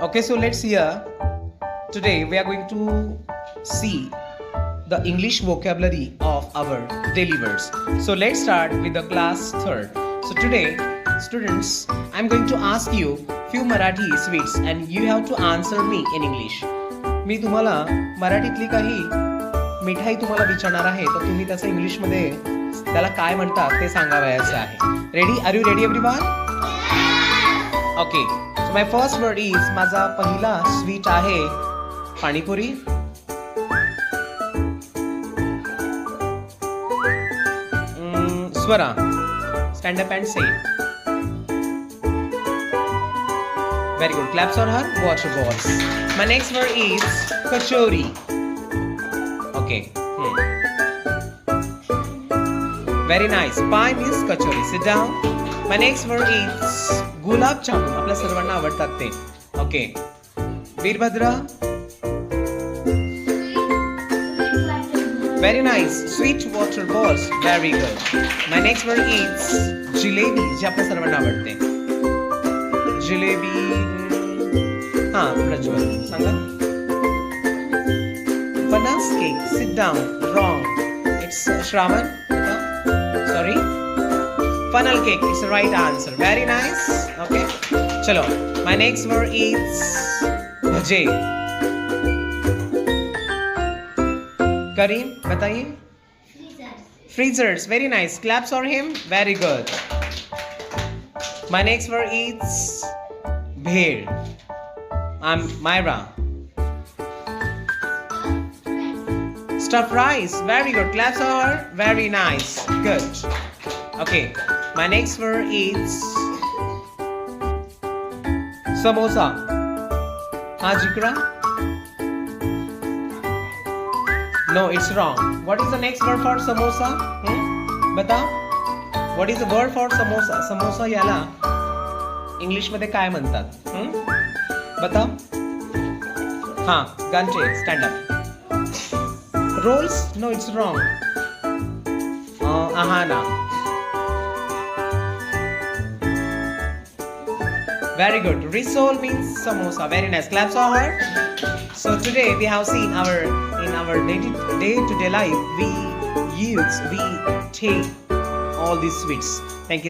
Okay, so let's hear. Today we are going to see the English vocabulary of our daily words. So let's start with the class third. So today, students, I'm going to ask you few Marathi sweets and you have to answer me in English. मी तुम्हाला मराठीतली काही मिठाई तुम्हाला विचारणार आहे, तर तुम्ही त्याचं इंग्लिशमध्ये त्याला काय म्हणतात ते सांगावयाचं आहे. Ready? Are you ready everyone? Okay. So my first word is, माझा पहिला स्वीट आहे panipuri. Swara, stand up and say. Very good. Claps for her. Water balls. My next word is kachori. Okay. Very nice. Pie means kachori. Sit down. My next word is gulab jamun. आपल्या सर्वांना आवडतात ते. Okay. Virbhadra. Very nice. Sweet water balls. Very good. My next word is jalebi, जे आपल्या सर्वांना आवडते. जिलेबी. हाँ, प्रज्वल सांगा. फणस cake. Sit down. Wrong. It's Shravan. Sorry. Funnel cake is the right answer. Very nice. Okay. चलो. My next word is भजे. करीम बताइए. Freezers. Very nice. Claps for him. Very good. My next word is भेड़. I'm Myra. Stuffed rice. Very good. Claps for her. Very nice. Good. Okay. My next word is samosa. हाँ जिक्रा. No, it's wrong. What is the next word for samosa? बताओ. What is the word for samosa? Samosa याला English मध्ये काय म्हणतात? बताओ. हाँ, गंटे. Stand up. Rolls? No, it's wrong. Ahana. Very good. Risol means samosa. Very nice. Claps for her. So today we have seen in our day-to-day life we take all these sweets.